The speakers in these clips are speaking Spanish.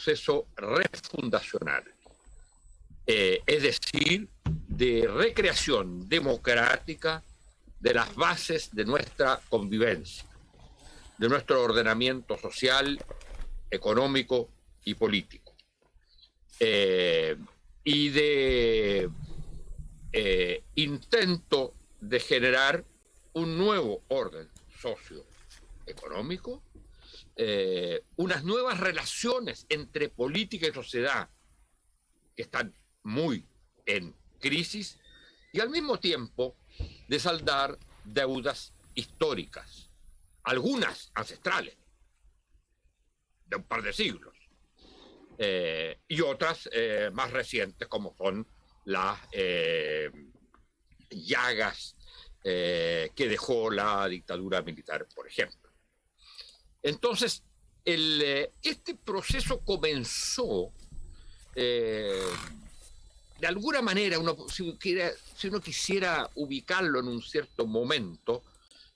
proceso refundacional, es decir, de recreación democrática de las bases de nuestra convivencia, de nuestro ordenamiento social, económico y político, y de intento de generar un nuevo orden socioeconómico, unas nuevas relaciones entre política y sociedad que están muy en crisis, y al mismo tiempo de saldar deudas históricas, algunas ancestrales, de un par de siglos, y otras más recientes, como son las llagas que dejó la dictadura militar, por ejemplo. Entonces, este proceso comenzó, de alguna manera, si uno quisiera ubicarlo en un cierto momento,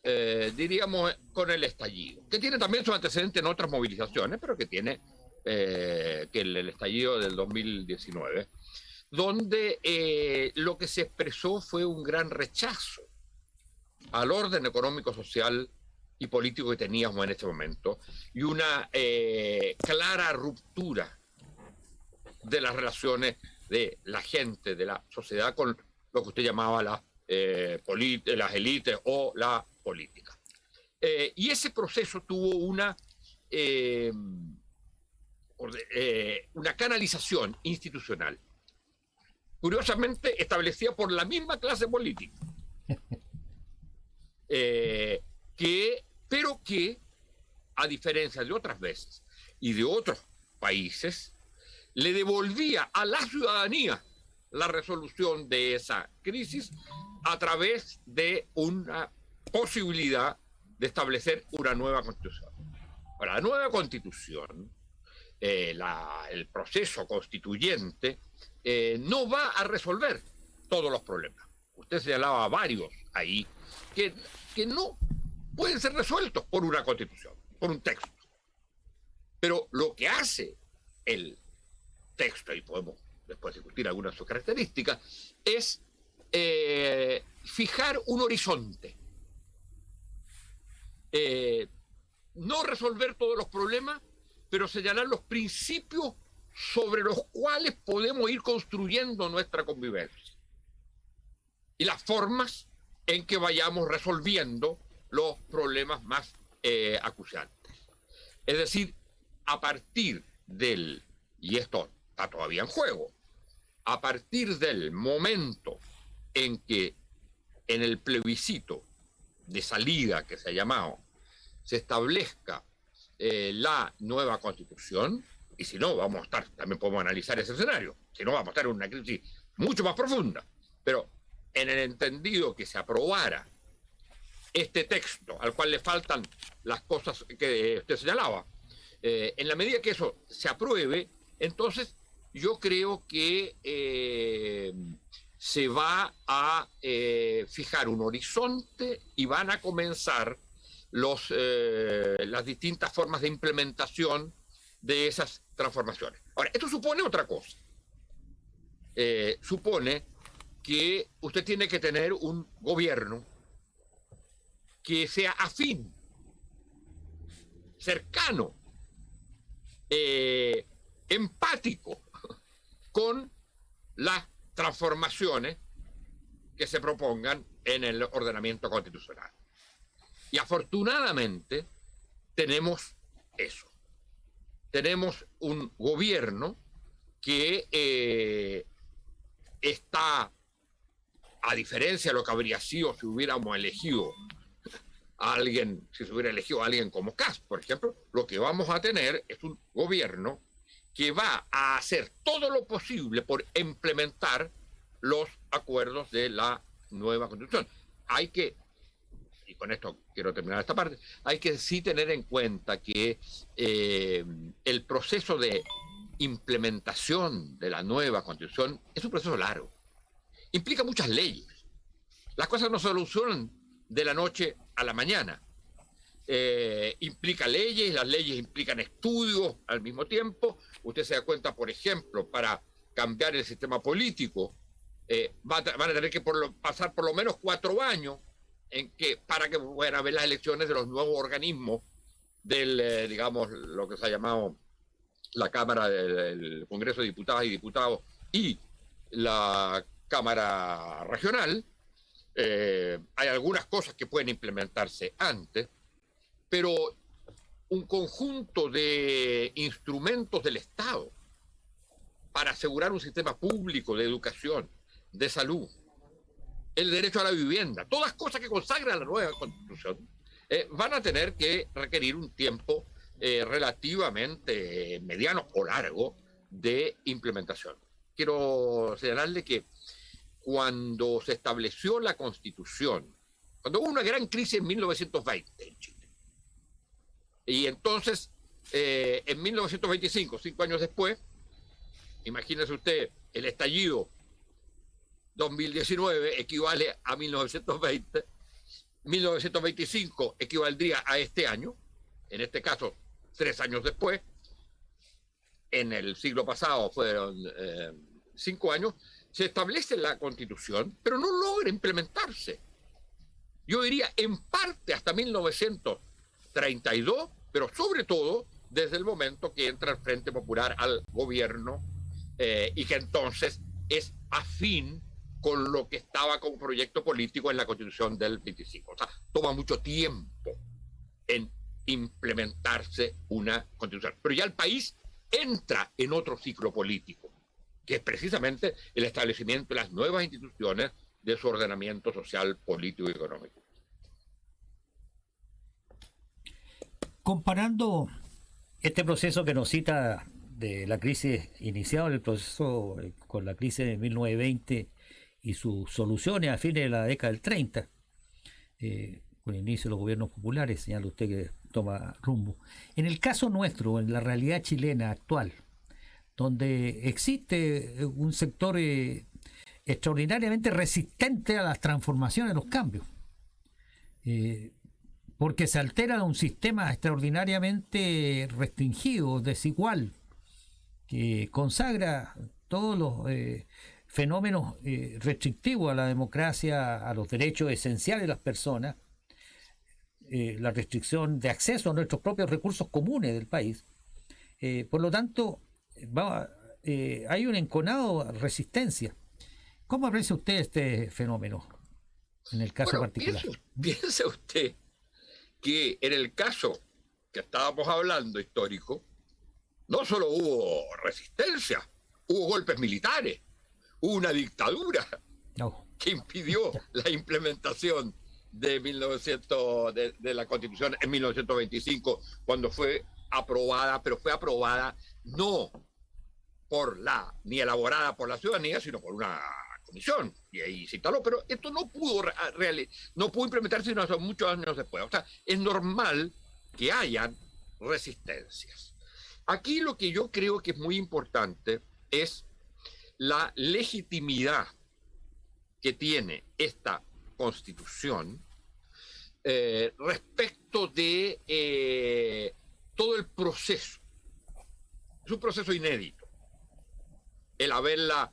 diríamos con el estallido, que tiene también su antecedente en otras movilizaciones, pero que tiene que el estallido del 2019, donde lo que se expresó fue un gran rechazo al orden económico, social y político que teníamos en este momento, y una clara ruptura de las relaciones de la gente, de la sociedad, con lo que usted llamaba las élites o la política. Y ese proceso tuvo una canalización institucional, curiosamente establecida por la misma clase política, pero que, a diferencia de otras veces y de otros países, le devolvía a la ciudadanía la resolución de esa crisis a través de una posibilidad de establecer una nueva constitución. Ahora, la nueva constitución, el proceso constituyente, no va a resolver todos los problemas. Usted señalaba varios ahí que no pueden ser resueltos por una constitución, por un texto. Pero lo que hace el texto, y podemos después discutir algunas de sus características, es fijar un horizonte. No resolver todos los problemas, pero señalar los principios sobre los cuales podemos ir construyendo nuestra convivencia y las formas en que vayamos resolviendo los problemas más acuciantes. Es decir, a partir del, y esto está todavía en juego, a partir del momento en que en el plebiscito de salida que se ha llamado se establezca la nueva constitución, y si no, vamos a estar, también podemos analizar ese escenario, si no vamos a estar en una crisis mucho más profunda, pero en el entendido que se aprobara este texto, al cual le faltan las cosas que usted señalaba, en la medida que eso se apruebe, entonces yo creo que se va a fijar un horizonte y van a comenzar las distintas formas de implementación de esas transformaciones. Ahora, esto supone otra cosa. Supone que usted tiene que tener un gobierno que sea afín, cercano, empático con las transformaciones que se propongan en el ordenamiento constitucional. Y afortunadamente tenemos eso. Tenemos un gobierno que está, a diferencia de lo que habría sido si hubiéramos elegido a alguien, si se hubiera elegido a alguien como Kast, por ejemplo, lo que vamos a tener es un gobierno que va a hacer todo lo posible por implementar los acuerdos de la nueva Constitución. Hay que, y con esto quiero terminar esta parte, hay que sí tener en cuenta que el proceso de implementación de la nueva Constitución es un proceso largo. Implica muchas leyes. Las cosas no se solucionan de la noche a la mañana. implica leyes, las leyes implican estudios al mismo tiempo. Usted se da cuenta, por ejemplo, para cambiar el sistema político, van a tener que pasar por lo menos 4 años para que puedan haber las elecciones de los nuevos organismos del, digamos, lo que se ha llamado la Cámara del Congreso de Diputadas y Diputados y la Cámara Regional. Hay algunas cosas que pueden implementarse antes, pero un conjunto de instrumentos del Estado para asegurar un sistema público de educación, de salud, el derecho a la vivienda, todas cosas que consagra la nueva Constitución, van a tener que requerir un tiempo relativamente mediano o largo de implementación. Quiero señalarle que cuando se estableció la Constitución, cuando hubo una gran crisis en 1920 en Chile, y entonces en 1925, 5 años después, imagínese usted, el estallido 2019 equivale a 1920, 1925 equivaldría a este año, en este caso 3 años después, en el siglo pasado fueron 5 años, se establece la Constitución, pero no logra implementarse. Yo diría en parte hasta 1932, pero sobre todo desde el momento que entra el Frente Popular al gobierno y que entonces es afín con lo que estaba como proyecto político en la Constitución del 25. O sea, toma mucho tiempo en implementarse una Constitución. Pero ya el país entra en otro ciclo político, que es precisamente el establecimiento de las nuevas instituciones de su ordenamiento social, político y económico. Comparando este proceso que nos cita de la crisis, iniciado el proceso con la crisis de 1920 y sus soluciones a fines de la década del 30, con el inicio de los gobiernos populares, señala usted que toma rumbo. En el caso nuestro, en la realidad chilena actual, donde existe un sector extraordinariamente resistente a las transformaciones, a los cambios, porque se altera un sistema extraordinariamente restringido, desigual, que consagra todos los fenómenos restrictivos a la democracia, a los derechos esenciales de las personas, la restricción de acceso a nuestros propios recursos comunes del país. Por lo tanto, hay un enconado resistencia. ¿Cómo aprecia usted este fenómeno en el caso particular? Piensa usted que en el caso que estábamos hablando histórico, no solo hubo resistencia, hubo golpes militares, hubo una dictadura que impidió la implementación de la Constitución en 1925, cuando fue aprobada, pero fue aprobada no ni elaborada por la ciudadanía, sino por una comisión, y ahí se instaló, pero esto no pudo implementarse sino hasta muchos años después. O sea, es normal que hayan resistencias. Aquí lo que yo creo que es muy importante es la legitimidad que tiene esta Constitución respecto de todo el proceso. Es un proceso inédito. El haberla,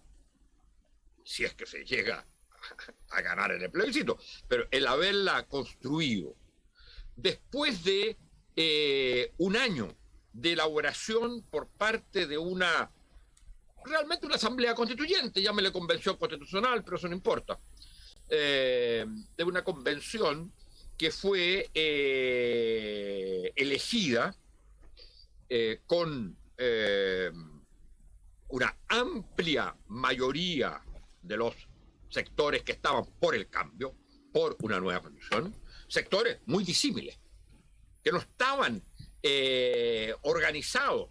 si es que se llega a ganar en el plebiscito, pero el haberla construido después de un año de elaboración por parte de realmente una asamblea constituyente, llámele convención constitucional, pero eso no importa, de una convención que fue elegida con una amplia mayoría de los sectores que estaban por el cambio, por una nueva constitución, sectores muy disímiles, que no estaban organizados,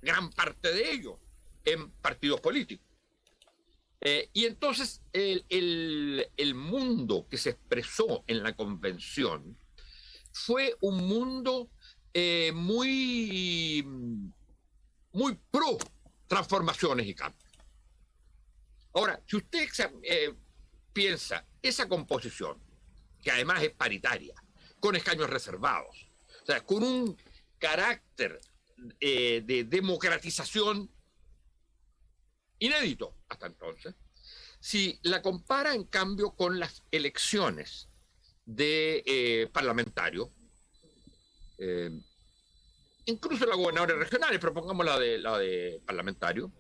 gran parte de ellos, en partidos políticos. Y entonces el mundo que se expresó en la convención fue un mundo muy pro transformaciones y cambios. Ahora, si usted piensa esa composición, que además es paritaria, con escaños reservados. O sea, con un carácter de democratización inédito hasta entonces. Si la compara, en cambio, con las elecciones de parlamentarios, incluso las gobernadores regionales, pero pongamos la de parlamentario,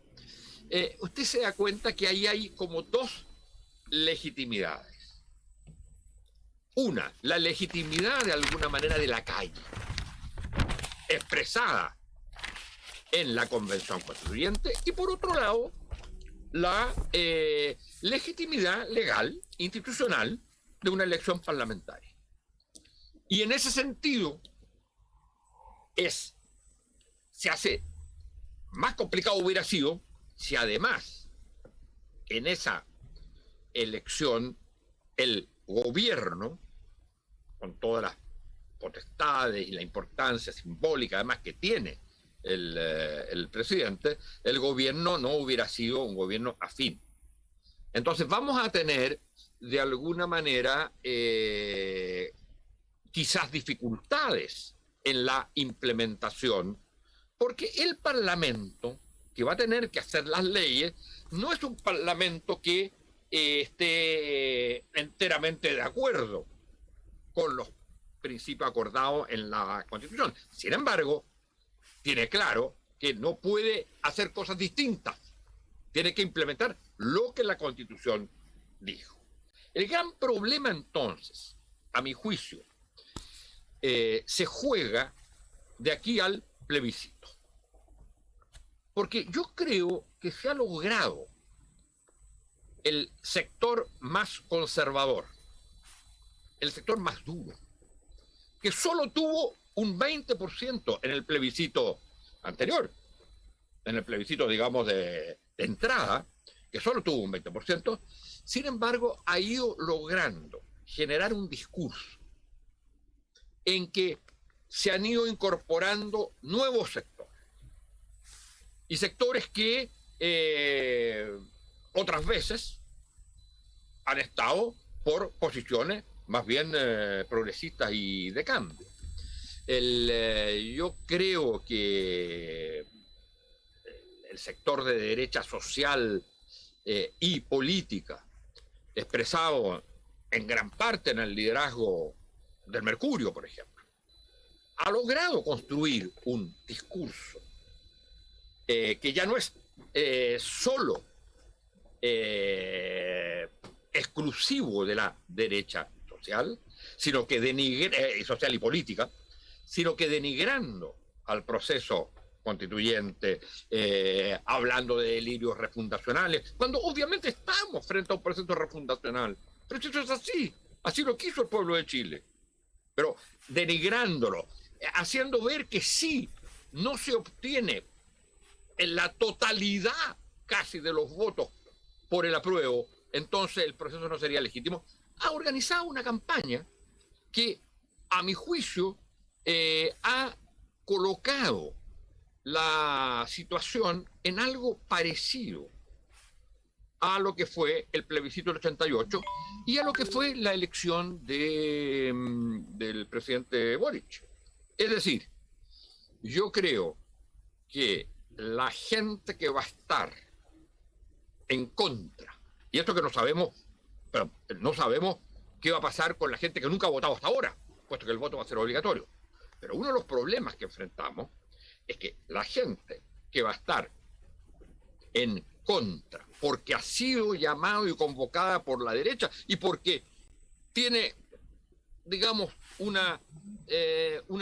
usted se da cuenta que ahí hay como dos legitimidades. Una, la legitimidad de alguna manera de la calle, expresada en la Convención Constituyente, y por otro lado, la legitimidad legal, institucional, de una elección parlamentaria. Y en ese sentido, se hace más complicado hubiera sido si además en esa elección el gobierno, con todas las potestades y la importancia simbólica además que tiene el presidente, el gobierno no hubiera sido un gobierno afín. Entonces vamos a tener de alguna manera quizás dificultades en la implementación, porque el Parlamento que va a tener que hacer las leyes no es un Parlamento que esté enteramente de acuerdo con los principios acordados en la Constitución. Sin embargo, tiene claro que no puede hacer cosas distintas. Tiene que implementar lo que la Constitución dijo. El gran problema entonces, a mi juicio, se juega de aquí al plebiscito. Porque yo creo que se ha logrado el sector más conservador, el sector más duro, que solo tuvo un 20% en el plebiscito anterior, en el plebiscito, digamos, de entrada, que solo tuvo un 20%, sin embargo, ha ido logrando generar un discurso en que se han ido incorporando nuevos sectores, y sectores que otras veces han estado por posiciones más bien progresistas y de cambio. Yo creo que el sector de derecha social y política, expresado en gran parte en el liderazgo del Mercurio, por ejemplo, ha logrado construir un discurso que ya no es solo exclusivo de la derecha social, sino que social y política, sino que denigrando al proceso constituyente, hablando de delirios refundacionales, cuando obviamente estamos frente a un proceso refundacional. Pero eso es así lo quiso el pueblo de Chile. Pero denigrándolo, haciendo ver que sí, no se obtiene en la totalidad casi de los votos por el apruebo, entonces el proceso no sería legítimo, ha organizado una campaña que, a mi juicio, ha colocado la situación en algo parecido a lo que fue el plebiscito del 88 y a lo que fue la elección del presidente Boric. Es decir, yo creo que la gente que va a estar en contra, y esto que no sabemos, pero no sabemos qué va a pasar con la gente que nunca ha votado hasta ahora, puesto que el voto va a ser obligatorio. Pero uno de los problemas que enfrentamos es que la gente que va a estar en contra, porque ha sido llamado y convocada por la derecha y porque tiene, digamos, un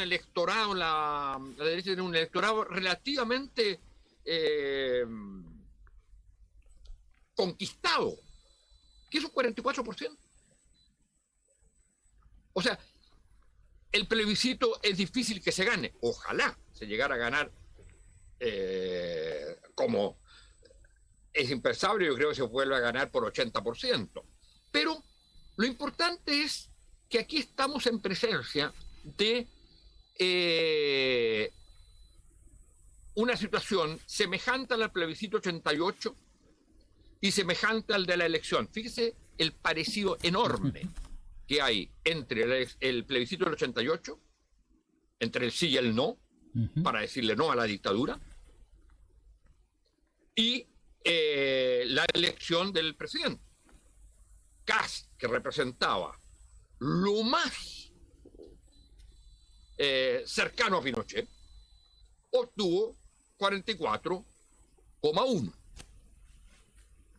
electorado, la derecha tiene un electorado relativamente conquistado, que es un 44%. O sea, el plebiscito es difícil que se gane. Ojalá se llegara a ganar, como es impensable, yo creo que se vuelve a ganar por 80%. Pero lo importante es que aquí estamos en presencia de una situación semejante al plebiscito 88 y semejante al de la elección. Fíjese el parecido enorme que hay entre el plebiscito del 88, entre el sí y el no, para decirle no a la dictadura, y la elección del presidente. Kast, que representaba lo más cercano a Pinochet, obtuvo 44,1.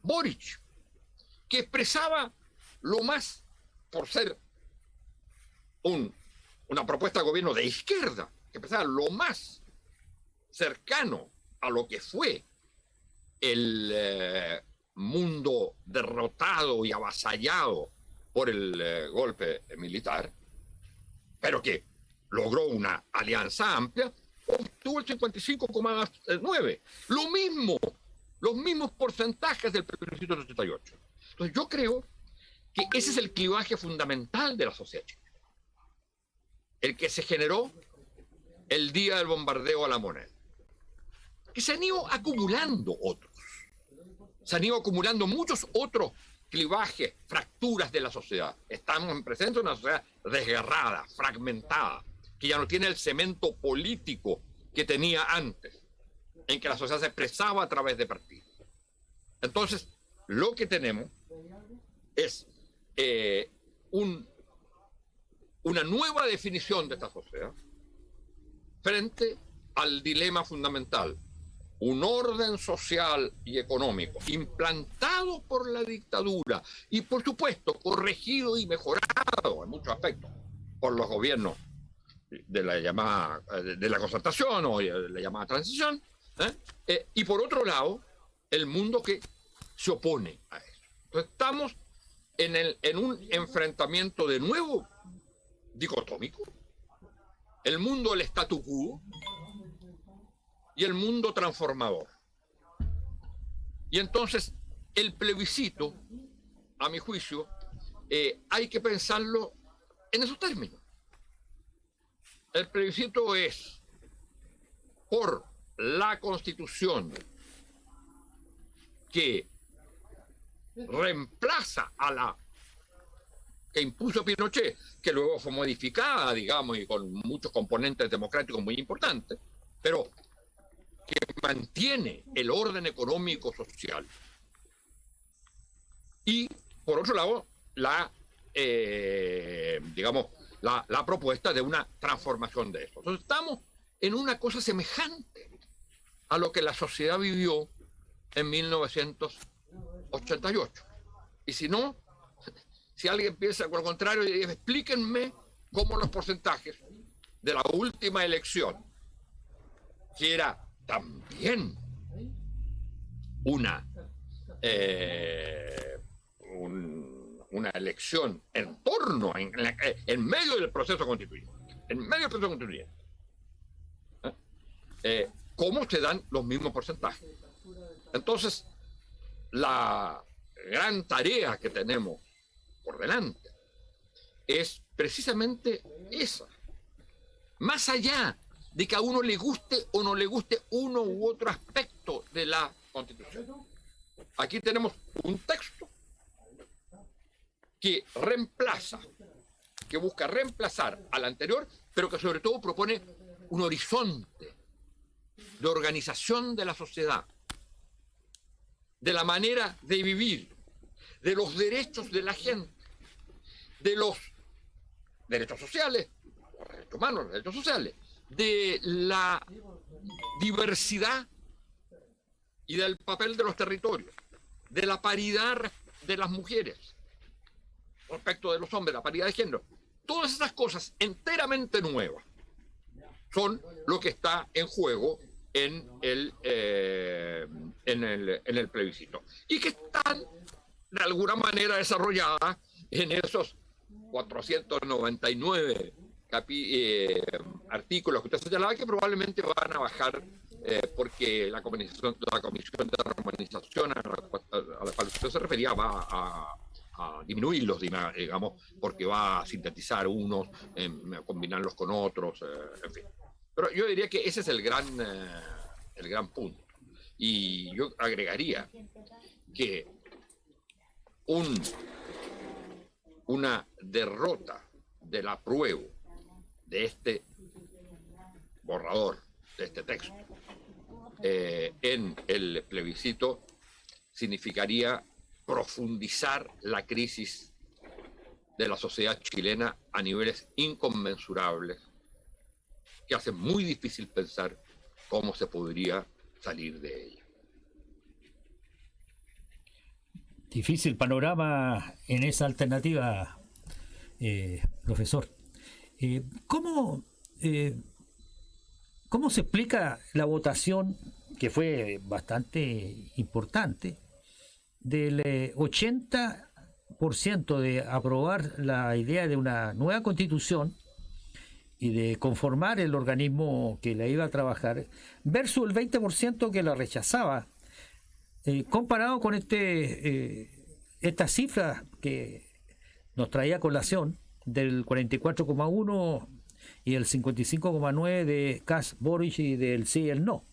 Boric, que expresaba lo más, por ser una propuesta de gobierno de izquierda, que expresaba lo más cercano a lo que fue el mundo derrotado y avasallado por el golpe militar, pero que logró una alianza amplia, obtuvo el 55,9. Lo mismo, los mismos porcentajes del plebiscito del 88. Entonces yo creo que ese es el clivaje fundamental de la sociedad chilena, el que se generó el día del bombardeo a La Moneda, que se han ido acumulando otros. Se han ido acumulando muchos otros clivajes, fracturas de la sociedad. Estamos en presencia de una sociedad desgarrada, fragmentada, que ya no tiene el cemento político que tenía antes, en que la sociedad se expresaba a través de partidos. Entonces, lo que tenemos es una nueva definición de esta sociedad frente al dilema fundamental: un orden social y económico implantado por la dictadura y, por supuesto, corregido y mejorado en muchos aspectos por los gobiernos de la llamada de la concertación o de la llamada transición, y por otro lado el mundo que se opone a eso. Entonces estamos en un enfrentamiento de nuevo dicotómico: el mundo del statu quo y el mundo transformador. Y entonces el plebiscito, a mi juicio, hay que pensarlo en esos términos. El plebiscito es por la Constitución que reemplaza a la que impuso Pinochet, que luego fue modificada, digamos, y con muchos componentes democráticos muy importantes, pero que mantiene el orden económico social. Y, por otro lado, digamos, la propuesta de una transformación de eso. Entonces estamos en una cosa semejante a lo que la sociedad vivió en 1988. Y si no, si alguien piensa por lo contrario, explíquenme cómo los porcentajes de la última elección, que era también una elección en torno, en medio del proceso constituyente, cómo se dan los mismos porcentajes. Entonces, la gran tarea que tenemos por delante es precisamente esa. Más allá de que a uno le guste o no le guste uno u otro aspecto de la Constitución, aquí tenemos un texto que busca reemplazar al anterior, pero que sobre todo propone un horizonte de organización de la sociedad, de la manera de vivir, de los derechos de la gente, de los derechos sociales, los derechos humanos, los derechos sociales, de la diversidad y del papel de los territorios, de la paridad de las mujeres respecto de los hombres, la paridad de género. Todas esas cosas enteramente nuevas son lo que está en juego en el plebiscito, y que están de alguna manera desarrolladas en esos 499 artículos que usted señalaba, que probablemente van a bajar porque la comisión de harmonización a la cual usted se refería va a disminuirlos, digamos, porque va a sintetizar unos, combinarlos con otros, en fin. Pero yo diría que ese es el gran punto. Y yo agregaría que una derrota del apruebo de este borrador, de este texto, en el plebiscito, significaría profundizar la crisis de la sociedad chilena a niveles inconmensurables, que hacen muy difícil pensar cómo se podría salir de ella. Difícil panorama en esa alternativa, profesor. ¿Cómo se explica la votación, que fue bastante importante, del 80% de aprobar la idea de una nueva constitución y de conformar el organismo que la iba a trabajar, versus el 20% que la rechazaba? Comparado con esta cifra que nos traía a colación del 44,1 y el 55,9 de Kass Boric y del sí y el no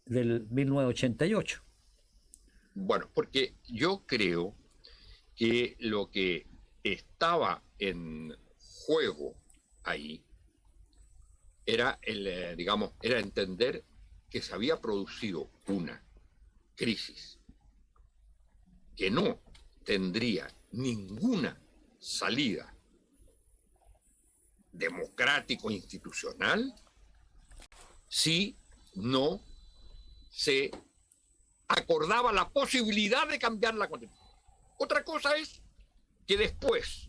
del 1988. Bueno, porque yo creo que lo que estaba en juego ahí era era entender que se había producido una crisis que no tendría ninguna salida democrático-institucional si no se acordaba la posibilidad de cambiar la Constitución. Otra cosa es que después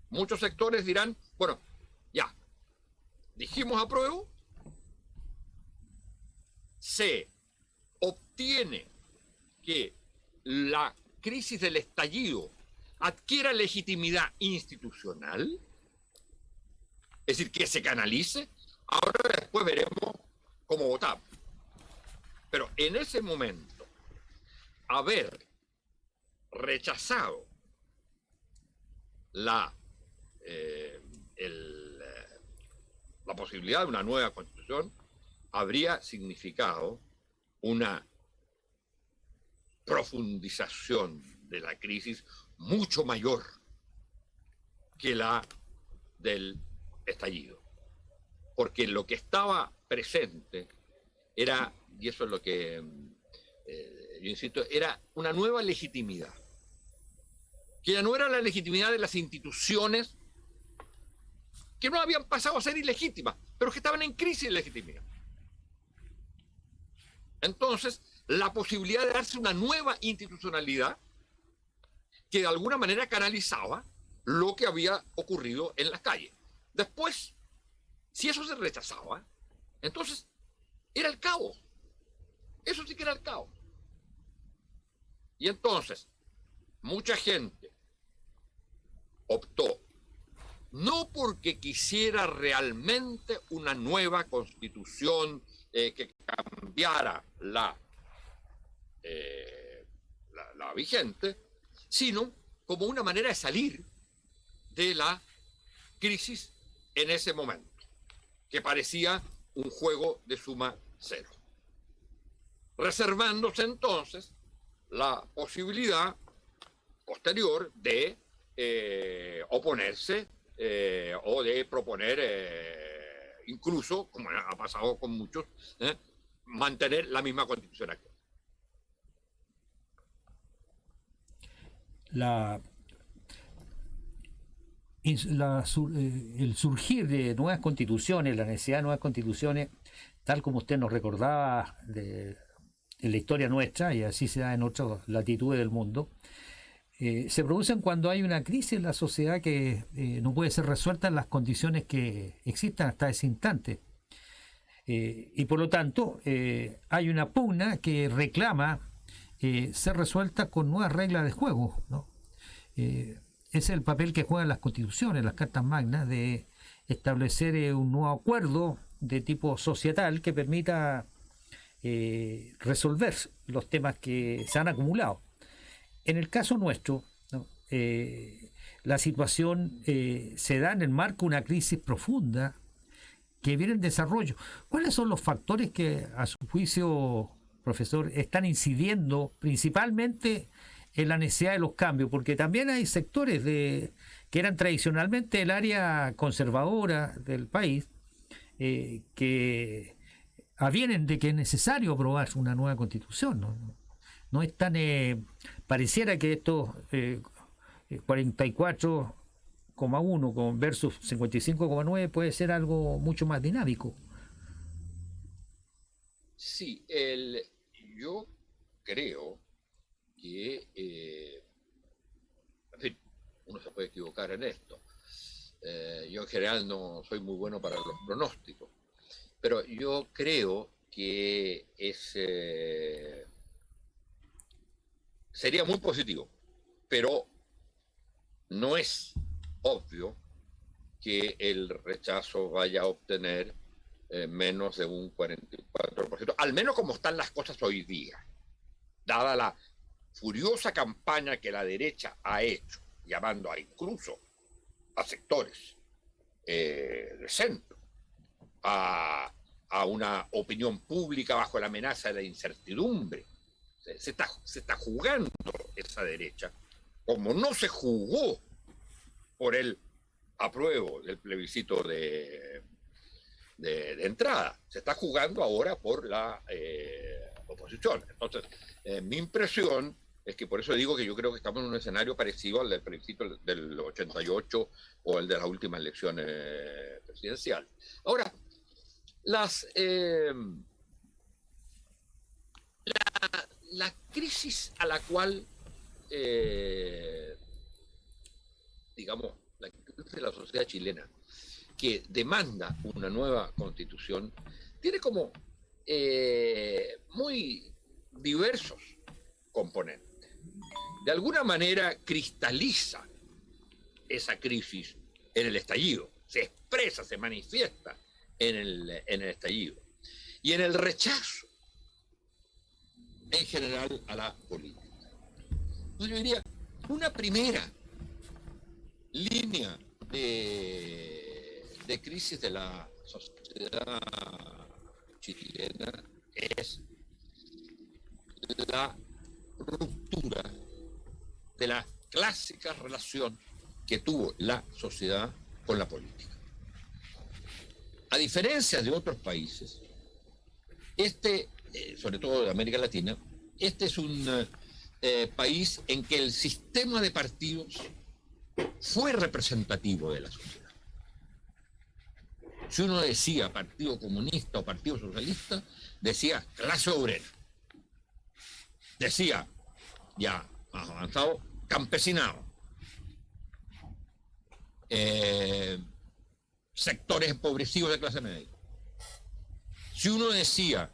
muchos sectores dirán, bueno, ya, dijimos apruebo, se obtiene que la crisis del estallido adquiera legitimidad institucional, es decir, que se canalice. Ahora después veremos cómo votamos. Pero en ese momento, haber rechazado la posibilidad de una nueva constitución habría significado una profundización de la crisis mucho mayor que la del estallido. Porque lo que estaba presente era, y eso es lo que yo insisto, era una nueva legitimidad, que ya no era la legitimidad de las instituciones que no habían pasado a ser ilegítimas, pero que estaban en crisis de legitimidad. Entonces, la posibilidad de darse una nueva institucionalidad que de alguna manera canalizaba lo que había ocurrido en las calles. Después, si eso se rechazaba, entonces era el caos. Eso sí que era el caos. Y entonces, mucha gente optó no porque quisiera realmente una nueva constitución que cambiara la vigente, sino como una manera de salir de la crisis en ese momento, que parecía un juego de suma cero, reservándose entonces la posibilidad posterior de oponerse o de proponer, incluso, como ha pasado con muchos, mantener la misma constitución actual. El surgir de nuevas constituciones, la necesidad de nuevas constituciones, tal como usted nos recordaba en la historia nuestra, y así se da en otras latitudes del mundo, se producen cuando hay una crisis en la sociedad que no puede ser resuelta en las condiciones que existan hasta ese instante. Y por lo tanto, hay una pugna que reclama ser resuelta con nuevas reglas de juego, ¿no? Ese es el papel que juegan las constituciones, las cartas magnas, de establecer un nuevo acuerdo de tipo societal que permita resolver los temas que se han acumulado. En el caso nuestro, ¿no? La situación se da en el marco de una crisis profunda que viene en desarrollo. ¿Cuáles son los factores que, a su juicio, profesor, están incidiendo principalmente en la necesidad de los cambios, porque también hay sectores que eran tradicionalmente el área conservadora del país, que avienen de que es necesario aprobar una nueva constitución. No es tan... pareciera que estos 44,1 versus 55,9 puede ser algo mucho más dinámico. Sí, yo creo que, en fin, uno se puede equivocar en esto. Yo en general no soy muy bueno para los pronósticos, pero yo creo que sería muy positivo, pero no es obvio que el rechazo vaya a obtener menos de un 44%, al menos como están las cosas hoy día, dada la furiosa campaña que la derecha ha hecho, llamando incluso a sectores del centro, a una opinión pública bajo la amenaza de la incertidumbre. Se está jugando esa derecha, como no se jugó por el apruebo del plebiscito de entrada, se está jugando ahora por la oposición. Entonces, mi impresión es que por eso digo que yo creo que estamos en un escenario parecido al del plebiscito del 88 o el de las últimas elecciones presidenciales. Ahora, la crisis a la cual, digamos, la crisis de la sociedad chilena, que demanda una nueva constitución, tiene como muy diversos componentes. De alguna manera cristaliza esa crisis en el estallido, se expresa, se manifiesta en el estallido y en el rechazo en general a la política. Entonces yo diría, una primera línea de crisis de la sociedad chilena es la ruptura de la clásica relación que tuvo la sociedad con la política. A diferencia de otros países, sobre todo de América Latina, este es un país en que el sistema de partidos fue representativo de la sociedad. Si uno decía Partido Comunista o Partido Socialista, decía clase obrera. Decía, ya más avanzado, campesinado. Sectores empobrecidos de clase media. Si uno decía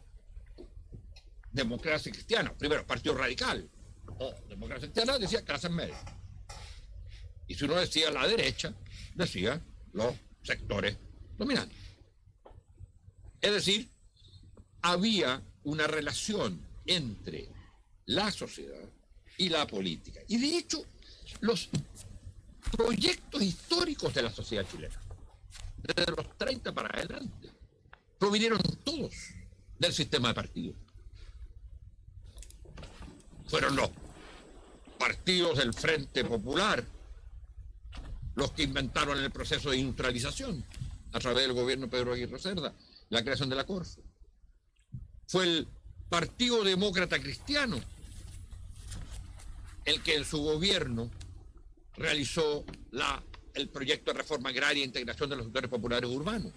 democracia cristiana, primero Partido Radical o democracia cristiana, decía clases medias. Y si uno decía la derecha, decía los sectores dominantes. Es decir, había una relación entre la sociedad y la política. Y de hecho, los proyectos históricos de la sociedad chilena, desde los 30 para adelante, provinieron todos del sistema de partidos. Fueron los partidos del Frente Popular los que inventaron el proceso de industrialización a través del gobierno de Pedro Aguirre Cerda, la creación de la Corfo. Fue el Partido Demócrata Cristiano el que en su gobierno realizó el proyecto de reforma agraria e integración de los sectores populares urbanos.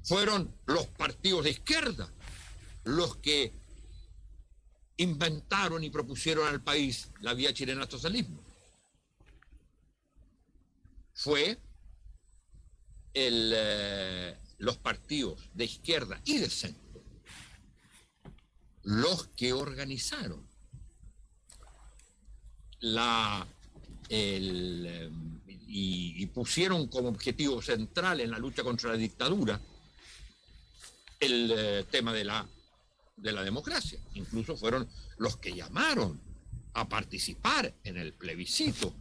Fueron los partidos de izquierda los que inventaron y propusieron al país la vía chilena al socialismo. Fue los partidos de izquierda y de centro los que organizaron y pusieron como objetivo central en la lucha contra la dictadura el tema de la democracia. Incluso fueron los que llamaron a participar en el plebiscito,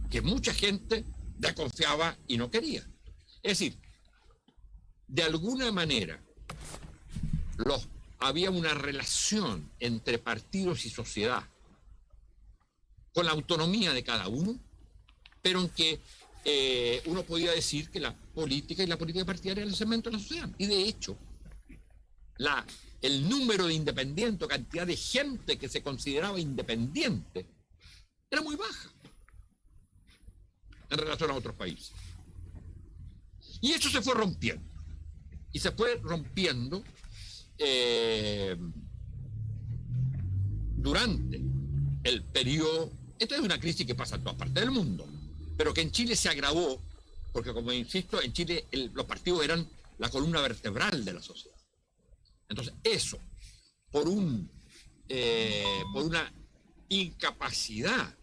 que mucha gente desconfiaba y no quería. Es decir, de alguna manera, los había una relación entre partidos y sociedad, con la autonomía de cada uno, pero en que uno podía decir que la política y la política partidaria era el cemento de la sociedad. Y de hecho, el número de independientes, cantidad de gente que se consideraba independiente, era muy baja en relación a otros países. Y eso se fue rompiendo. Y se fue rompiendo durante el periodo. Esta es una crisis que pasa en todas partes del mundo, pero que en Chile se agravó, porque como insisto, en Chile los partidos eran la columna vertebral de la sociedad. Entonces, eso, por una incapacidad,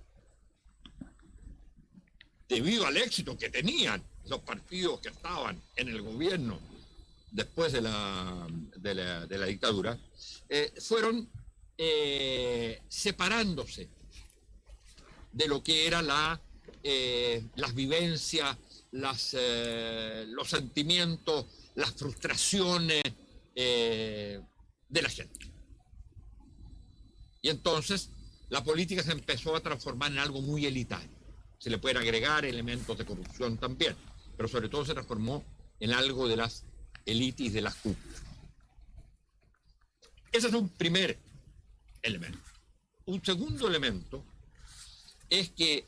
debido al éxito que tenían los partidos que estaban en el gobierno después de la dictadura, fueron separándose de lo que era las vivencias, los sentimientos, las frustraciones de la gente. Y entonces la política se empezó a transformar en algo muy elitario. Se le pueden agregar elementos de corrupción también, pero sobre todo se transformó en algo de las élites, de las cúpulas. Ese es un primer elemento. Un segundo elemento es que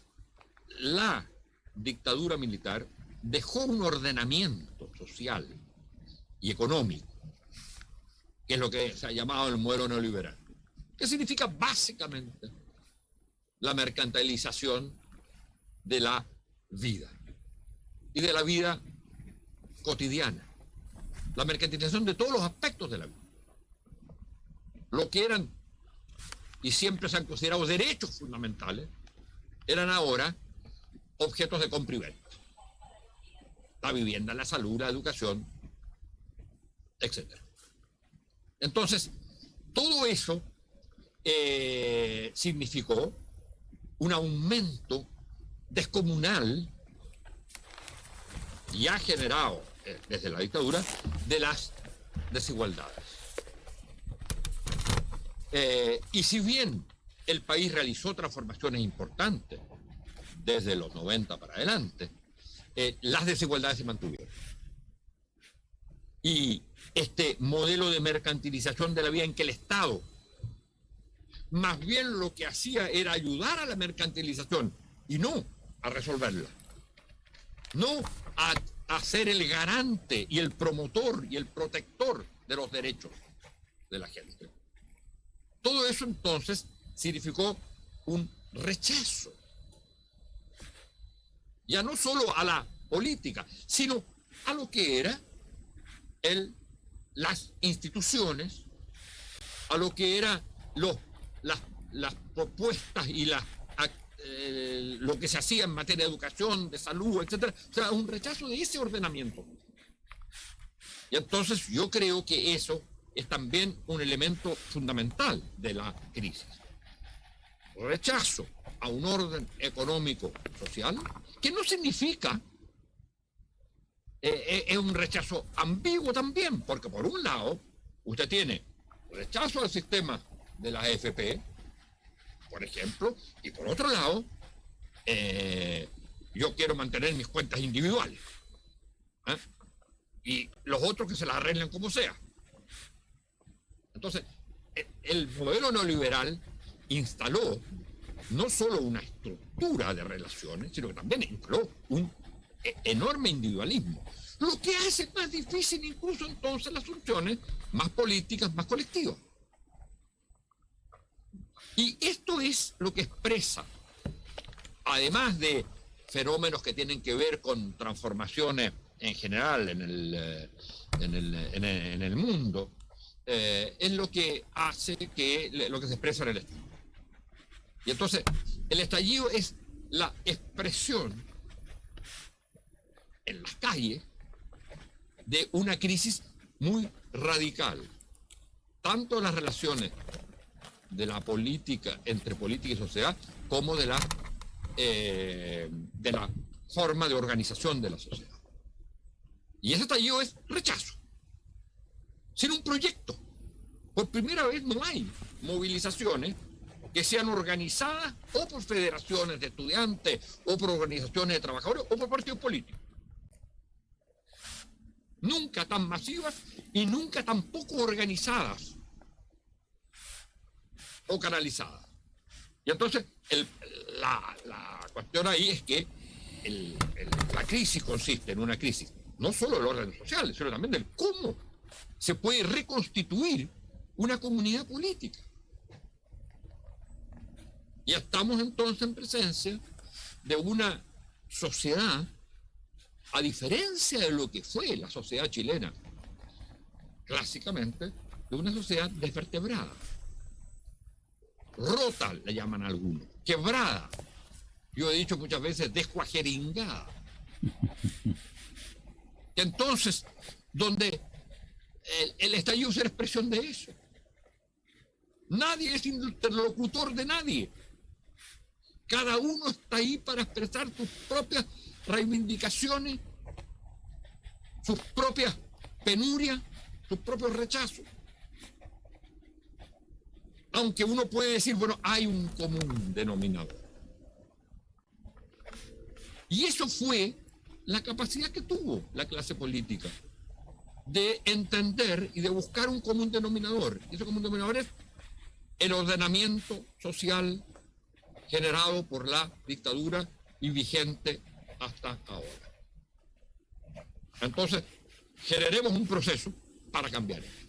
la dictadura militar dejó un ordenamiento social y económico, que es lo que se ha llamado el modelo neoliberal, que significa básicamente la mercantilización de la vida y de la vida cotidiana, la mercantilización de todos los aspectos de la vida. Lo que eran y siempre se han considerado derechos fundamentales eran ahora objetos de compra y venta. La vivienda, la salud, la educación, etc. Entonces, todo eso significó un aumento descomunal y ha generado, desde la dictadura, de las desigualdades. Y si bien el país realizó transformaciones importantes desde los 90 para adelante, las desigualdades se mantuvieron. Y este modelo de mercantilización de la vida en que el Estado más bien lo que hacía era ayudar a la mercantilización y no a resolverla, no a ser el garante y el promotor y el protector de los derechos de la gente. Todo eso entonces significó un rechazo, ya no solo a la política, sino a lo que era las instituciones, a lo que eran las propuestas y lo que se hacía en materia de educación, de salud, etcétera. O sea, un rechazo de ese ordenamiento. Y entonces yo creo que eso es también un elemento fundamental de la crisis. Rechazo a un orden económico social, que no significa, es un rechazo ambiguo también, porque por un lado usted tiene rechazo al sistema de la AFP, por ejemplo, y por otro lado, yo quiero mantener mis cuentas individuales, y los otros que se las arreglen como sea. Entonces, el modelo neoliberal instaló no solo una estructura de relaciones, sino que también instaló un enorme individualismo, lo que hace más difícil incluso entonces las soluciones más políticas, más colectivas. Y esto es lo que expresa, además de fenómenos que tienen que ver con transformaciones en general en el mundo, es lo que hace lo que se expresa en el estallido. Y entonces, el estallido es la expresión en las calles de una crisis muy radical, tanto en las relaciones de la política, entre política y sociedad, como de la forma de organización de la sociedad. Y ese estallido es rechazo, sin un proyecto. Por primera vez no hay movilizaciones que sean organizadas o por federaciones de estudiantes, o por organizaciones de trabajadores, o por partidos políticos. Nunca tan masivas y nunca tan poco organizadas o canalizadas. Y entonces la cuestión ahí es que la crisis consiste en una crisis no solo del orden social, sino también del cómo se puede reconstituir una comunidad política. Y estamos entonces en presencia de una sociedad, a diferencia de lo que fue la sociedad chilena, clásicamente, de una sociedad desvertebrada. Rota, le llaman algunos, quebrada. Yo he dicho muchas veces descuajeringada. Que entonces, donde el estallido es la expresión de eso. Nadie es interlocutor de nadie. Cada uno está ahí para expresar sus propias reivindicaciones, sus propias penurias, sus propios rechazos. Aunque uno puede decir, bueno, hay un común denominador. Y eso fue la capacidad que tuvo la clase política de entender y de buscar un común denominador. Y ese común denominador es el ordenamiento social generado por la dictadura y vigente hasta ahora. Entonces, generemos un proceso para cambiar eso.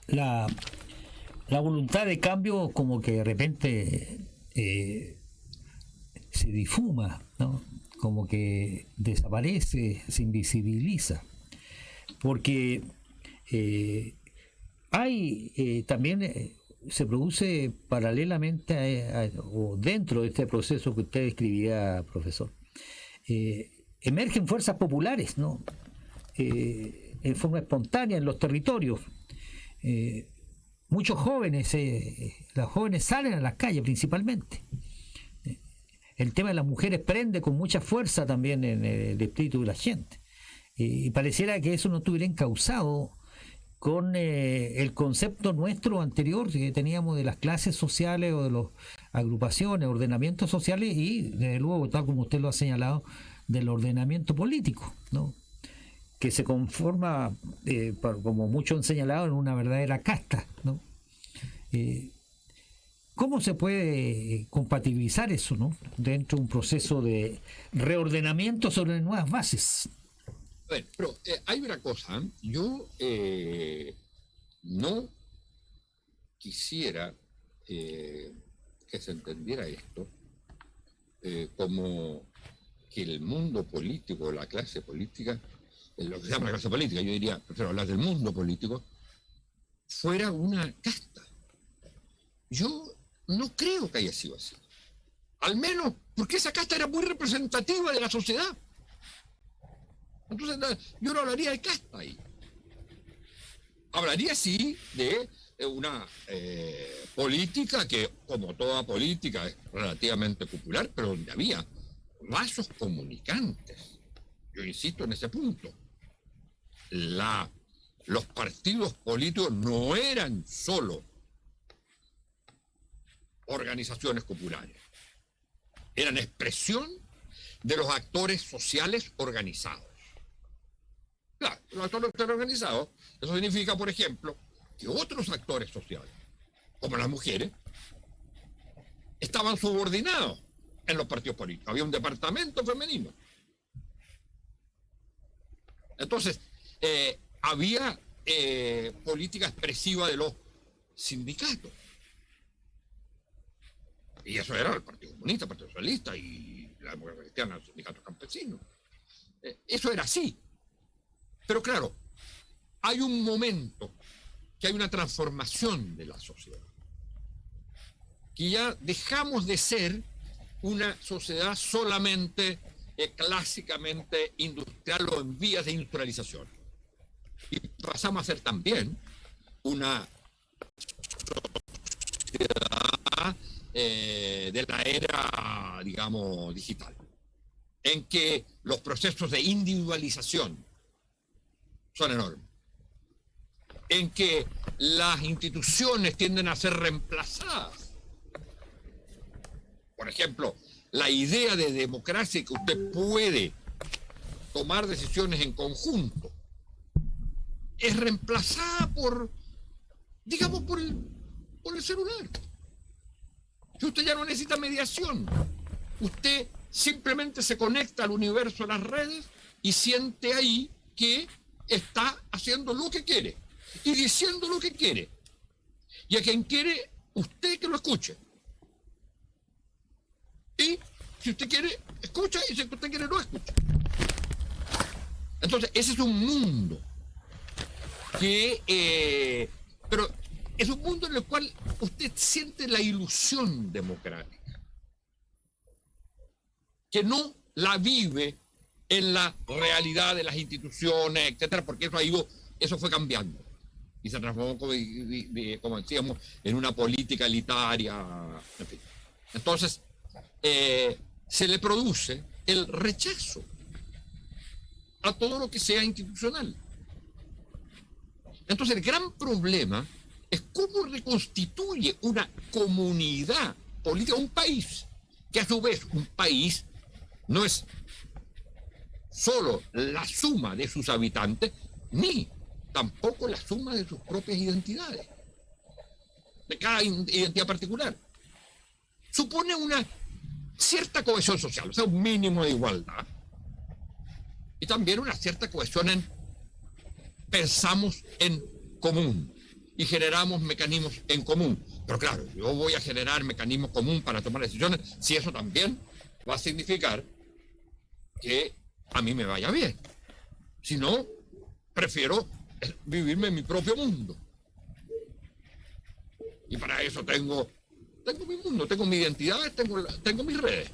La voluntad de cambio como que de repente se difuma, ¿no? Como que desaparece, se invisibiliza, porque hay también se produce paralelamente o dentro de este proceso que usted describía, profesor, emergen fuerzas populares, ¿no? En forma espontánea en los territorios. Muchos jóvenes, los jóvenes salen a las calles principalmente. El tema de las mujeres prende con mucha fuerza también en el espíritu de la gente. Y pareciera que eso no estuviera encauzado con el concepto nuestro anterior que teníamos de las clases sociales o de las agrupaciones, ordenamientos sociales y, desde luego, tal como usted lo ha señalado, del ordenamiento político, ¿no? Que se conforma, como muchos han señalado, en una verdadera casta, ¿no? ¿Cómo se puede compatibilizar eso, ¿no? Dentro de un proceso de reordenamiento sobre nuevas bases? Bueno, pero hay una cosa, yo no quisiera que se entendiera esto como que el mundo político, la clase política, lo que se llama la clase política, yo diría, prefiero hablar del mundo político, fuera una casta. Yo no creo que haya sido así. Al menos porque esa casta era muy representativa de la sociedad. Entonces yo no hablaría de casta ahí. Hablaría sí de una política que, como toda política, es relativamente popular, pero donde había vasos comunicantes. Yo insisto en ese punto. Los partidos políticos no eran solo organizaciones populares, eran expresión de los actores sociales organizados. Claro, los actores organizados, eso significa, por ejemplo, que otros actores sociales, como las mujeres, estaban subordinados en los partidos políticos. Había un departamento femenino. Entonces, había política expresiva de los sindicatos. Y eso era el Partido Comunista, el Partido Socialista y la Democracia Cristiana, los sindicatos campesinos. Eso era así. Pero claro, hay un momento que hay una transformación de la sociedad. Que ya dejamos de ser una sociedad solamente clásicamente industrial o en vías de industrialización. Y pasamos a ser también una sociedad de la era, digamos, digital, en que los procesos de individualización son enormes. en que las instituciones tienden a ser reemplazadas. Por ejemplo, la idea de democracia, que usted puede tomar decisiones en conjunto, es reemplazada por, digamos, por el celular. Si usted ya no necesita mediación, usted simplemente se conecta al universo de las redes y siente ahí que está haciendo lo que quiere y diciendo lo que quiere. Y a quien quiere, usted que lo escuche. Y si usted quiere, escucha, y si usted quiere, no escucha. Entonces, ese es un mundo que... pero es un mundo en el cual usted siente la ilusión democrática, que no la vive en la realidad de las instituciones, etcétera, porque eso fue cambiando y se transformó, como decíamos, en una política elitaria, en fin. Entonces, se le produce el rechazo a todo lo que sea institucional. Entonces, el gran problema es cómo reconstituye una comunidad política, un país, que a su vez un país no es solo la suma de sus habitantes, ni tampoco la suma de sus propias identidades, de cada identidad particular. Supone una cierta cohesión social, o sea, un mínimo de igualdad, y también una cierta cohesión en pensamos en común y generamos mecanismos en común. Pero claro, yo voy a generar mecanismos comunes para tomar decisiones si eso también va a significar que a mí me vaya bien. Si no, prefiero vivirme en mi propio mundo. Y para eso tengo mi mundo, tengo mi identidad, tengo mis redes.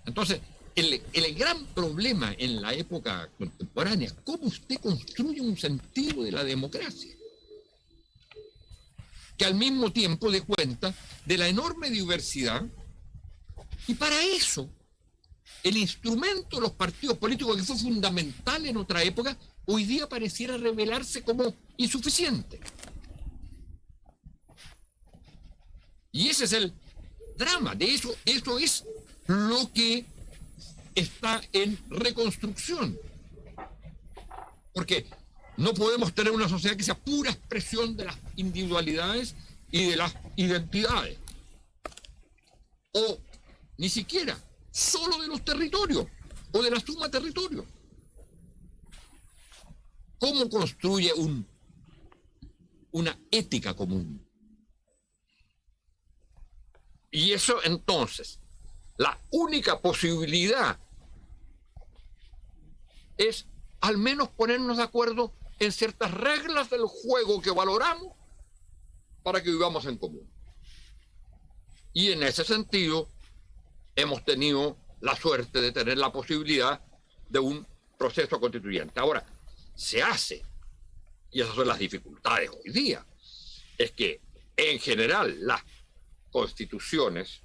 Entonces, el gran problema en la época contemporánea es cómo usted construye un sentido de la democracia que al mismo tiempo dé cuenta de la enorme diversidad, y para eso el instrumento de los partidos políticos, que fue fundamental en otra época, hoy día pareciera revelarse como insuficiente. Y ese es el drama. De eso es lo que está en reconstrucción. Porque no podemos tener una sociedad que sea pura expresión de las individualidades y de las identidades. O ni siquiera solo de los territorios o de la suma territorios. ¿Cómo construye una ética común? Y eso entonces, la única posibilidad es al menos ponernos de acuerdo en ciertas reglas del juego que valoramos para que vivamos en común. Y en ese sentido hemos tenido la suerte de tener la posibilidad de un proceso constituyente. Ahora, se hace, y esas son las dificultades hoy día, es que en general las constituciones,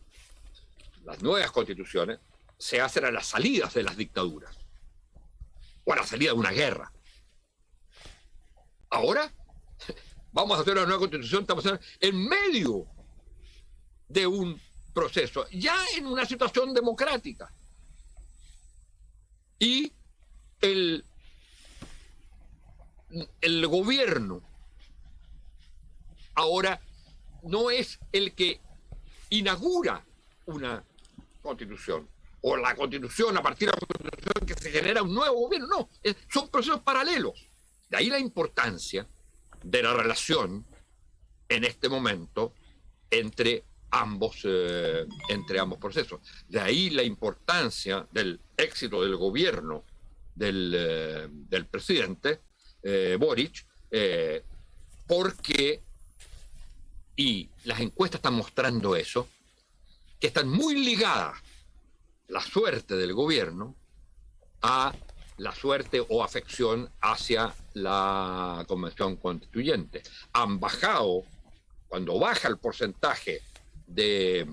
las nuevas constituciones, se hacen a las salidas de las dictaduras o a la salida de una guerra. Ahora vamos a hacer una nueva constitución, estamos en medio de un proceso, ya en una situación democrática. Y el gobierno ahora no es el que inaugura una constitución, o la constitución a partir de la constitución que se genera un nuevo gobierno, no, son procesos paralelos. De ahí la importancia de la relación en este momento entre ambos procesos. De ahí la importancia del éxito del gobierno del presidente Boric, porque, y las encuestas están mostrando eso, que están muy ligadas la suerte del gobierno a la suerte o afección hacia la Convención Constituyente. Han bajado, cuando baja el porcentaje de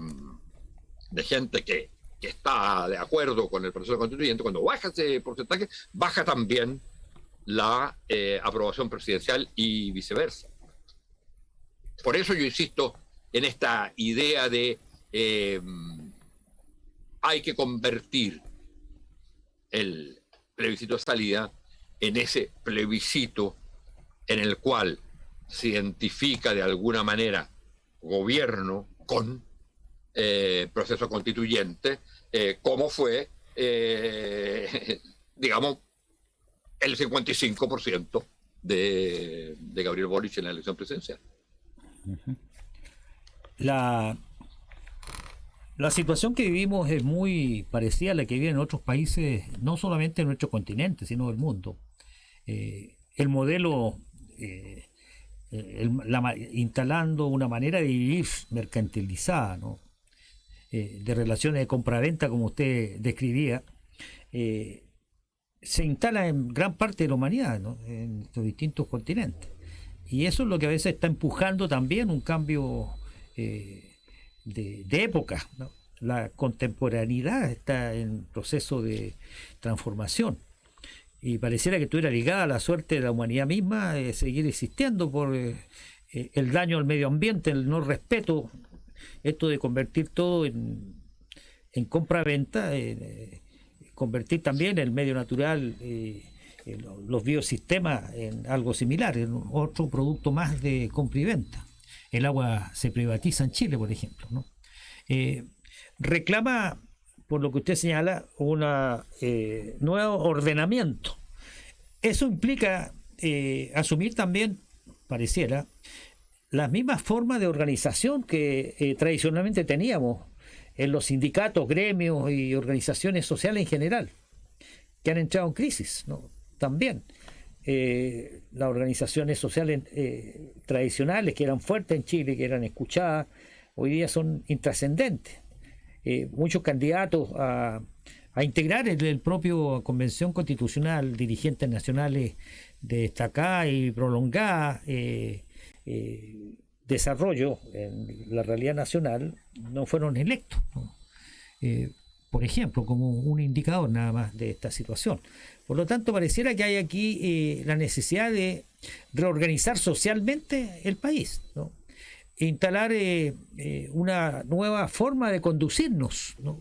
gente que está de acuerdo con el proceso constituyente, cuando baja ese porcentaje, baja también la aprobación presidencial y viceversa. Por eso yo insisto en esta idea de hay que convertir el plebiscito de salida en ese plebiscito en el cual se identifica de alguna manera gobierno con proceso constituyente, como fue, digamos, el 55% de Gabriel Boric en la elección presidencial. La situación que vivimos es muy parecida a la que viven en otros países, no solamente en nuestro continente, sino del mundo. El modelo instalando una manera de vivir mercantilizada, ¿no? De relaciones de compraventa, como usted describía, se instala en gran parte de la humanidad, ¿no? En los distintos continentes. Y eso es lo que a veces está empujando también un cambio de época, ¿no? La contemporaneidad está en proceso de transformación. Y pareciera que estuviera ligada a la suerte de la humanidad misma, seguir existiendo por el daño al medio ambiente, el no respeto, esto de convertir todo en compra-venta, convertir también el medio natural, los biosistemas en algo similar, en otro producto más de compra y venta. El agua se privatiza en Chile, por ejemplo, ¿no? Reclama, por lo que usted señala, un nuevo ordenamiento. Eso implica asumir también, pareciera, las mismas formas de organización que tradicionalmente teníamos en los sindicatos, gremios y organizaciones sociales en general, que han entrado en crisis, ¿no? También las organizaciones sociales tradicionales, que eran fuertes en Chile, que eran escuchadas, hoy día son intrascendentes. Muchos candidatos a integrar el propio Convención Constitucional, dirigentes nacionales de destacada y prolongada desarrollo en la realidad nacional, no fueron electos, ¿no? Por ejemplo, como un indicador nada más de esta situación. Por lo tanto, pareciera que hay aquí la necesidad de reorganizar socialmente el país, ¿no? E instalar una nueva forma de conducirnos, ¿no?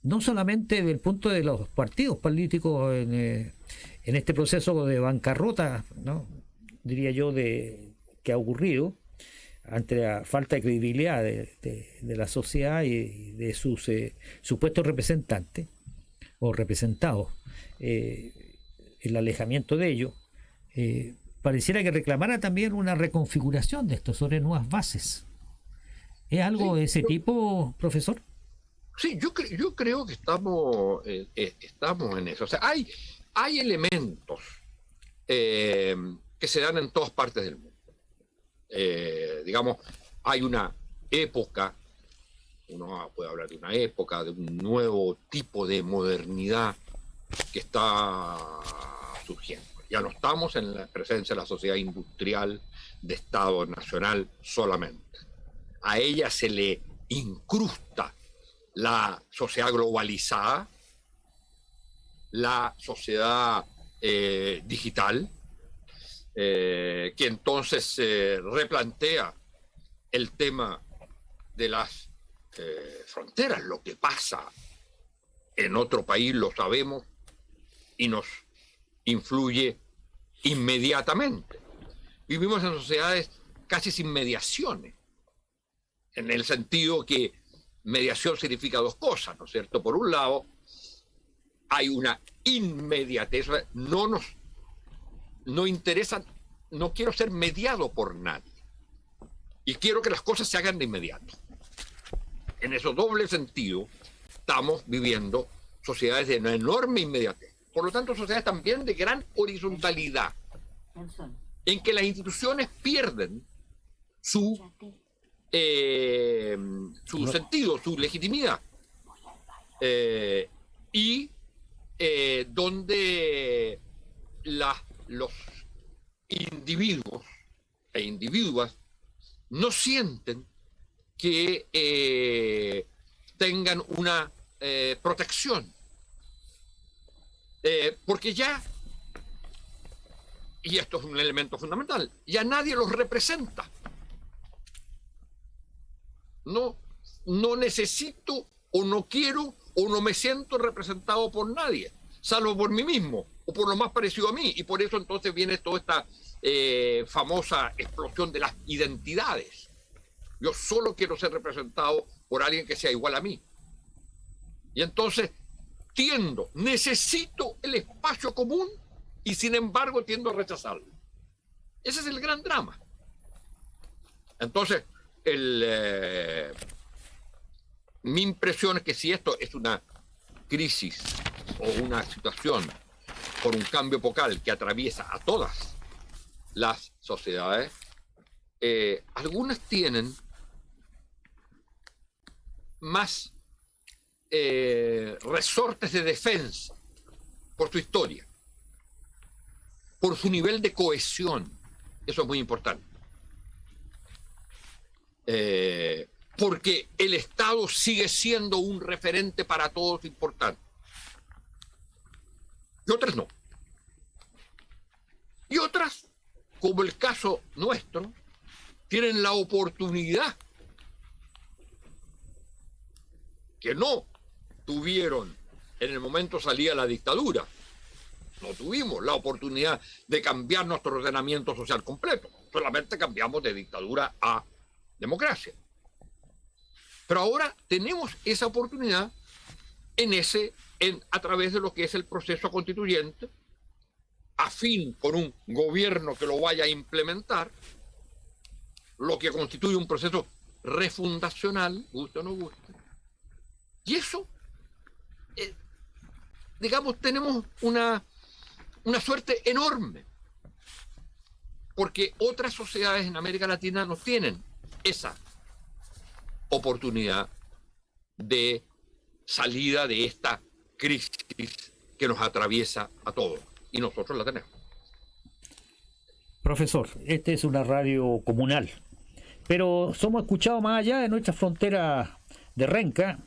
No solamente desde el punto de los partidos políticos en este proceso de bancarrota, ¿no? Diría yo, que ha ocurrido ante la falta de credibilidad de la sociedad y de sus supuestos representantes o representados, el alejamiento de ellos, pareciera que reclamara también una reconfiguración de esto sobre nuevas bases. ¿Es algo de ese tipo, profesor? Sí, yo creo que estamos en eso. O sea, hay elementos que se dan en todas partes del mundo. Digamos, hay una época, uno puede hablar de una época, de un nuevo tipo de modernidad que está surgiendo. Ya no estamos en la presencia de la sociedad industrial de Estado nacional solamente. A ella se le incrusta la sociedad globalizada, la sociedad digital, que entonces replantea el tema de las fronteras. Lo que pasa en otro país lo sabemos y nos influye inmediatamente. Vivimos en sociedades casi sin mediaciones, en el sentido que mediación significa dos cosas, ¿no es cierto? Por un lado, hay una inmediatez, no interesa, no quiero ser mediado por nadie y quiero que las cosas se hagan de inmediato. En ese doble sentido estamos viviendo sociedades de una enorme inmediatez, por lo tanto sociedades también de gran horizontalidad, en que las instituciones pierden su sentido, su legitimidad, y donde los individuos e individuas no sienten que tengan una protección, porque ya y esto es un elemento fundamental, ya nadie los representa. No necesito o no quiero o no me siento representado por nadie, salvo por mí mismo o por lo más parecido a mí. Y por eso entonces viene toda esta famosa explosión de las identidades. Yo solo quiero ser representado por alguien que sea igual a mí. Y entonces necesito el espacio común y sin embargo tiendo a rechazarlo. Ese es el gran drama. Entonces, mi impresión es que si esto es una crisis o una situación por un cambio epocal que atraviesa a todas las sociedades, algunas tienen más resortes de defensa por su historia, por su nivel de cohesión. Eso es muy importante. Porque el Estado sigue siendo un referente para todos importante. Y otras no. Y otras, como el caso nuestro, tienen la oportunidad que no tuvieron en el momento salía la dictadura. No tuvimos la oportunidad de cambiar nuestro ordenamiento social completo. Solamente cambiamos de dictadura a democracia. Pero ahora tenemos esa oportunidad a través de lo que es el proceso constituyente, afín con un gobierno que lo vaya a implementar, lo que constituye un proceso refundacional, guste o no guste. Y eso, digamos, tenemos una suerte enorme, porque otras sociedades en América Latina no tienen esa oportunidad de salida de esta crisis que nos atraviesa a todos, y nosotros la tenemos. Profesor, esta es una radio comunal, pero somos escuchados más allá de nuestra frontera de Renca,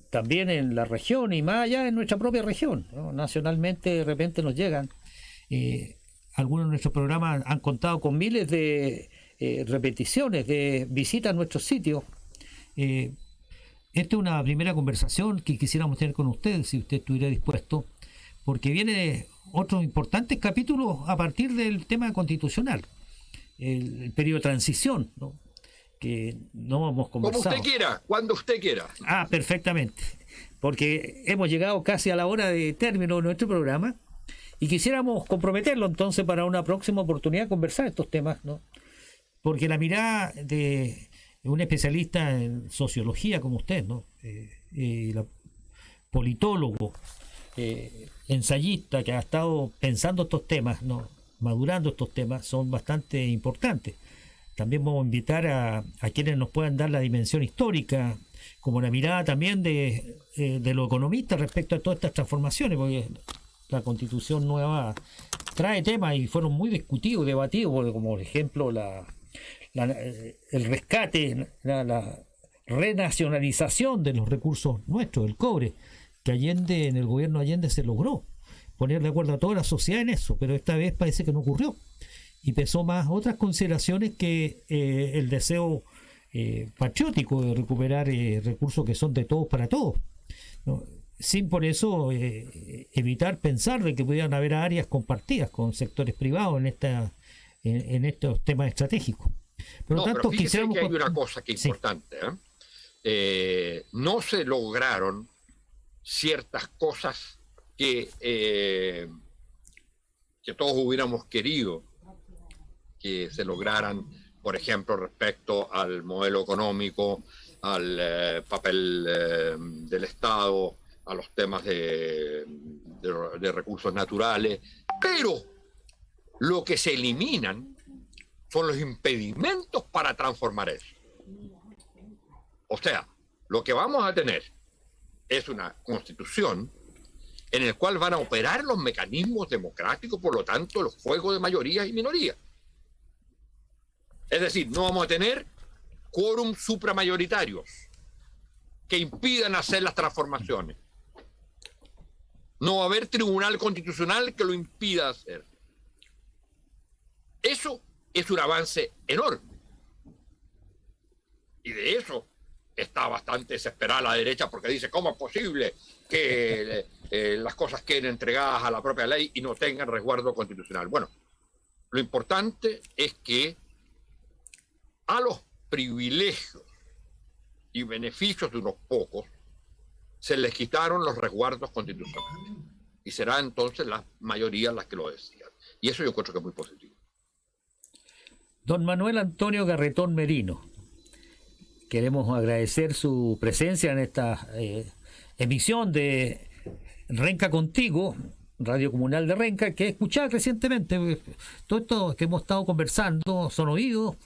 también en la región y más allá de nuestra propia región, ¿no? Nacionalmente de repente nos llegan. Algunos de nuestros programas han contado con miles de repeticiones, de visitas a nuestros sitios. Esta es una primera conversación que quisiéramos tener con usted, si usted estuviera dispuesto, porque viene otros importantes capítulos a partir del tema constitucional, el periodo de transición, ¿no? Que no hemos conversado. Como usted quiera, cuando usted quiera. Perfectamente, porque hemos llegado casi a la hora de término de nuestro programa y quisiéramos comprometerlo entonces para una próxima oportunidad de conversar estos temas, ¿no? Porque la mirada de un especialista en sociología como usted, ¿no? Politólogo, ensayista que ha estado pensando estos temas, ¿no? Madurando estos temas, son bastante importantes. También vamos a invitar a quienes nos puedan dar la dimensión histórica, como la mirada también de los economistas respecto a todas estas transformaciones, porque la Constitución nueva trae temas y fueron muy discutidos, debatidos, como por ejemplo el rescate, la renacionalización de los recursos nuestros, el cobre, que Allende, en el gobierno Allende se logró poner de acuerdo a toda la sociedad en eso, pero esta vez parece que no ocurrió. Y pesó más otras consideraciones que el deseo patriótico de recuperar recursos que son de todos para todos, ¿no? Sin por eso evitar pensar de que pudieran haber áreas compartidas con sectores privados en estos temas estratégicos. Por lo tanto, pero fíjese quisiéramos... que hay una cosa que es importante, no se lograron ciertas cosas que todos hubiéramos querido que se lograran, por ejemplo, respecto al modelo económico, al papel del Estado, a los temas de recursos naturales, pero lo que se eliminan son los impedimentos para transformar eso. O sea, lo que vamos a tener es una constitución en la cual van a operar los mecanismos democráticos, por lo tanto, los juegos de mayorías y minorías. Es decir, no vamos a tener quórum supramayoritarios que impidan hacer las transformaciones. No va a haber tribunal constitucional que lo impida hacer. es un avance enorme. Y de eso está bastante desesperada la derecha, porque dice, ¿cómo es posible que las cosas queden entregadas a la propia ley y no tengan resguardo constitucional? Bueno, lo importante es que a los privilegios y beneficios de unos pocos se les quitaron los resguardos constitucionales. Y será entonces la mayoría las que lo decidan. Y eso yo creo que es muy positivo. Don Manuel Antonio Garretón Merino, queremos agradecer su presencia en esta emisión de Renca Contigo, Radio Comunal de Renca, que he escuchado recientemente. Todo esto que hemos estado conversando son oídos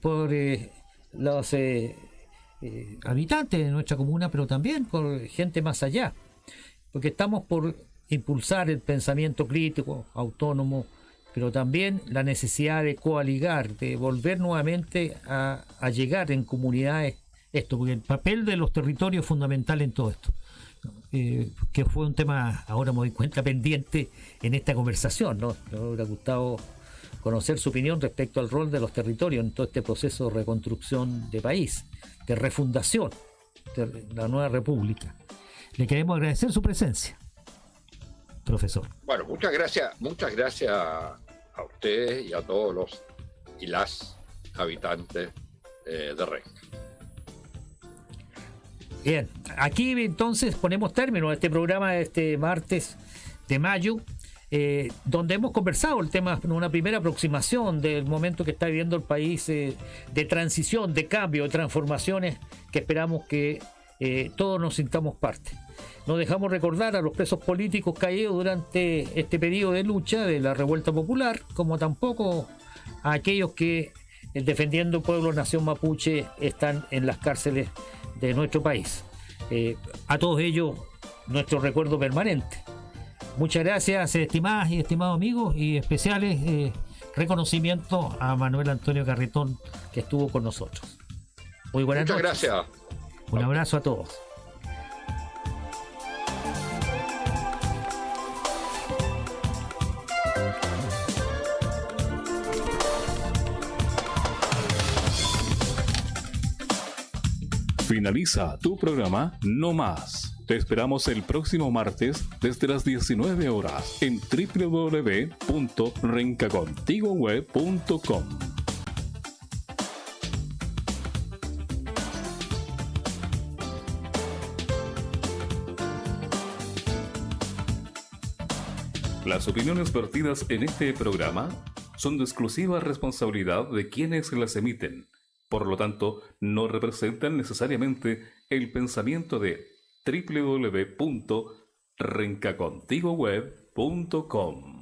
por los habitantes de nuestra comuna, pero también por gente más allá, porque estamos por impulsar el pensamiento crítico, autónomo, pero también la necesidad de coaligar, de volver nuevamente a llegar en comunidades esto, porque el papel de los territorios es fundamental en todo esto, que fue un tema, ahora me doy cuenta, pendiente en esta conversación, ¿no? Me hubiera gustado conocer su opinión respecto al rol de los territorios en todo este proceso de reconstrucción de país, de refundación de la nueva república. Le queremos agradecer su presencia, profesor. Bueno, muchas gracias a ustedes y a todos los y las habitantes de Renca. Bien, aquí entonces ponemos término a este programa de este martes de mayo, donde hemos conversado el tema, una primera aproximación del momento que está viviendo el país, de transición, de cambio, de transformaciones que esperamos que todos nos sintamos parte. No dejamos recordar a los presos políticos caídos durante este periodo de lucha de la revuelta popular, como tampoco a aquellos que, defendiendo el pueblo nación mapuche, están en las cárceles de nuestro país. A todos ellos, nuestro recuerdo permanente. Muchas gracias, estimadas y estimados amigos, y especiales reconocimientos a Manuel Antonio Garretón, que estuvo con nosotros. Muy buenas noches. Muchas gracias. Un abrazo a todos. Finaliza tu programa No Más. Te esperamos el próximo martes desde las 19 horas en www.rencacontigoweb.com. Las opiniones vertidas en este programa son de exclusiva responsabilidad de quienes las emiten. Por lo tanto, no representan necesariamente el pensamiento de www.rencacontigoweb.com.